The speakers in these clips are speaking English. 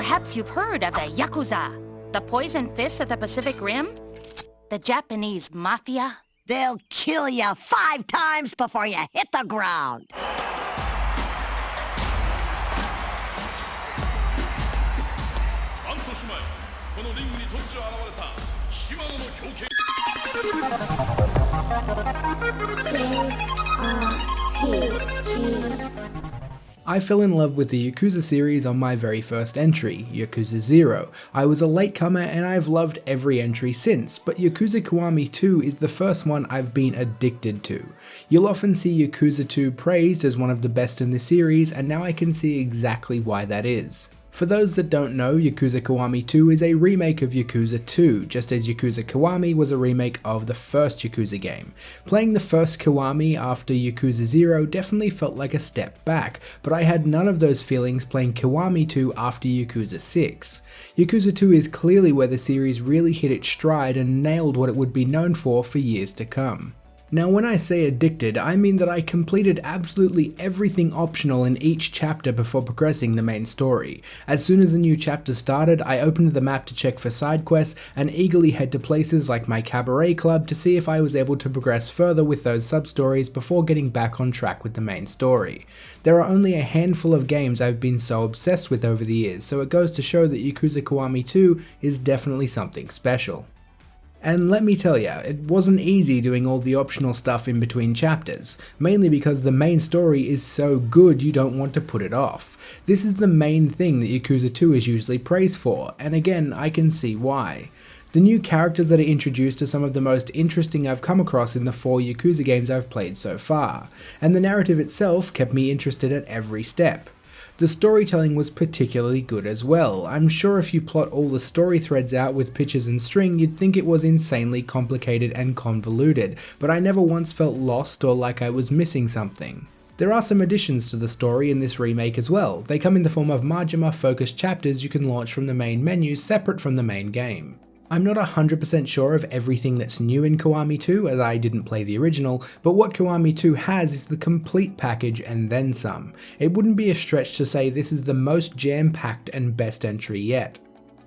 Perhaps you've heard of the Yakuza, the poison fists of the Pacific Rim? The Japanese mafia? They'll kill you 5 times before you hit the ground. 半年前、このリングに突如現れたシマノの狂犬。I fell in love with the Yakuza series on my very first entry, Yakuza 0. I was a latecomer and I've loved every entry since, but Yakuza Kiwami 2 is the first one I've been addicted to. You'll often see Yakuza 2 praised as one of the best in the series, and now I can see exactly why that is. For those that don't know, Yakuza Kiwami 2 is a remake of Yakuza 2, just as Yakuza Kiwami was a remake of the first Yakuza game. Playing the first Kiwami after Yakuza 0 definitely felt like a step back, but I had none of those feelings playing Kiwami 2 after Yakuza 6. Yakuza 2 is clearly where the series really hit its stride and nailed what it would be known for years to come. Now when I say addicted, I mean that I completed absolutely everything optional in each chapter before progressing the main story. As soon as a new chapter started, I opened the map to check for side quests and eagerly head to places like my cabaret club to see if I was able to progress further with those sub-stories before getting back on track with the main story. There are only a handful of games I've been so obsessed with over the years, so it goes to show that Yakuza Kiwami 2 is definitely something special. And let me tell ya, it wasn't easy doing all the optional stuff in between chapters, mainly because the main story is so good you don't want to put it off. This is the main thing that Yakuza 2 is usually praised for, and again, I can see why. The new characters that are introduced are some of the most interesting I've come across in the 4 Yakuza games I've played so far, and the narrative itself kept me interested at every step. The storytelling was particularly good as well. I'm sure if you plot all the story threads out with pictures and string, you'd think it was insanely complicated and convoluted, but I never once felt lost or like I was missing something. There are some additions to the story in this remake as well. They come in the form of Majima-focused chapters you can launch from the main menu separate from the main game. I'm not 100% sure of everything that's new in Kiwami 2, as I didn't play the original, but what Kiwami 2 has is the complete package and then some. It wouldn't be a stretch to say this is the most jam-packed and best entry yet.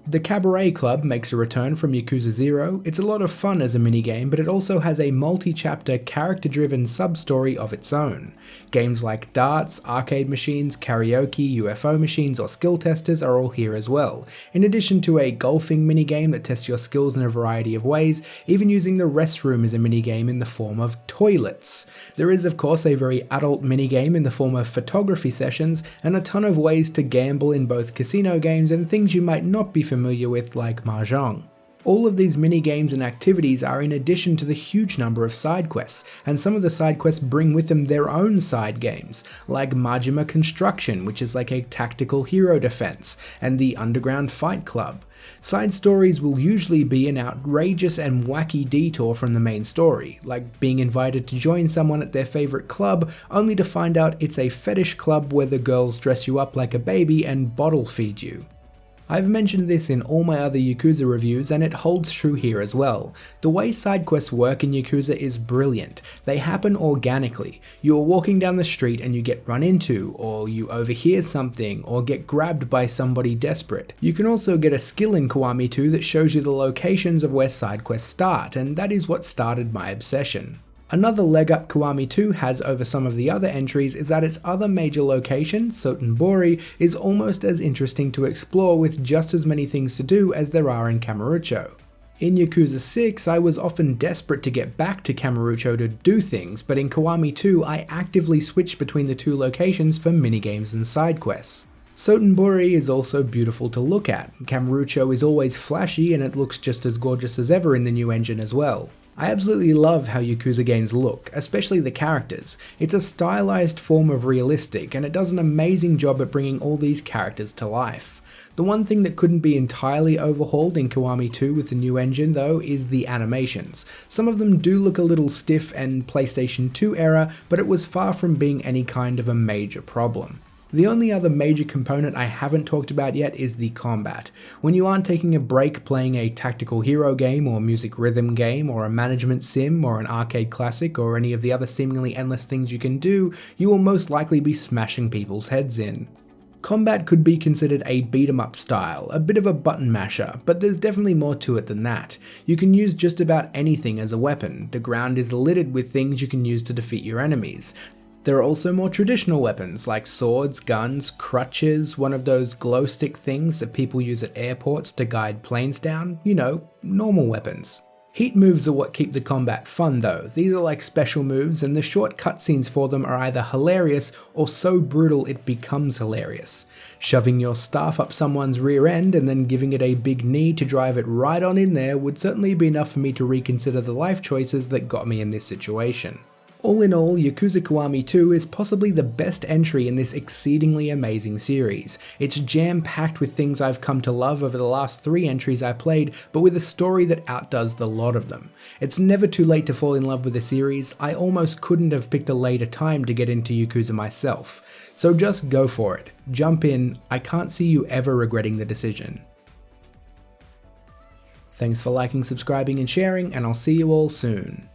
The Cabaret Club makes a return from Yakuza 0. It's a lot of fun as a minigame, but it also has a multi-chapter, character-driven sub-story of its own. Games like darts, arcade machines, karaoke, UFO machines, or skill testers are all here as well, in addition to a golfing minigame that tests your skills in a variety of ways, even using the restroom as a minigame in the form of toilets. There is of course a very adult minigame in the form of photography sessions, and a ton of ways to gamble in both casino games and things you might not be familiar with like Mahjong. All of these mini-games and activities are in addition to the huge number of side quests, and some of the side quests bring with them their own side games, like Majima Construction, which is like a tactical hero defense, and the Underground Fight Club. Side stories will usually be an outrageous and wacky detour from the main story, like being invited to join someone at their favorite club only to find out it's a fetish club where the girls dress you up like a baby and bottle feed you. I've mentioned this in all my other Yakuza reviews and it holds true here as well. The way side quests work in Yakuza is brilliant. They happen organically. You are walking down the street and you get run into, or you overhear something, or get grabbed by somebody desperate. You can also get a skill in Kiwami 2 that shows you the locations of where side quests start, and that is what started my obsession. Another leg up Kiwami 2 has over some of the other entries is that its other major location, Sotenbori, is almost as interesting to explore with just as many things to do as there are in Kamurocho. In Yakuza 6, I was often desperate to get back to Kamurocho to do things, but in Kiwami 2 I actively switched between the two locations for minigames and side quests. Sotenbori is also beautiful to look at. Kamurocho is always flashy and it looks just as gorgeous as ever in the new engine as well. I absolutely love how Yakuza games look, especially the characters. It's a stylized form of realistic, and it does an amazing job at bringing all these characters to life. The one thing that couldn't be entirely overhauled in Kiwami 2 with the new engine though is the animations. Some of them do look a little stiff and PlayStation 2 era, but it was far from being any kind of a major problem. The only other major component I haven't talked about yet is the combat. When you aren't taking a break playing a tactical hero game or music rhythm game or a management sim or an arcade classic or any of the other seemingly endless things you can do, you will most likely be smashing people's heads in. Combat could be considered a beat-em-up style, a bit of a button masher, but there's definitely more to it than that. You can use just about anything as a weapon. The ground is littered with things you can use to defeat your enemies. There are also more traditional weapons like swords, guns, crutches, one of those glow stick things that people use at airports to guide planes down, you know, normal weapons. Heat moves are what keep the combat fun though. These are like special moves and the short cutscenes for them are either hilarious or so brutal it becomes hilarious. Shoving your staff up someone's rear end and then giving it a big knee to drive it right on in there would certainly be enough for me to reconsider the life choices that got me in this situation. All in all, Yakuza Kiwami 2 is possibly the best entry in this exceedingly amazing series. It's jam-packed with things I've come to love over the last 3 entries I played, but with a story that outdoes the lot of them. It's never too late to fall in love with a series. I almost couldn't have picked a later time to get into Yakuza myself. So just go for it. Jump in. I can't see you ever regretting the decision. Thanks for liking, subscribing and sharing, and I'll see you all soon.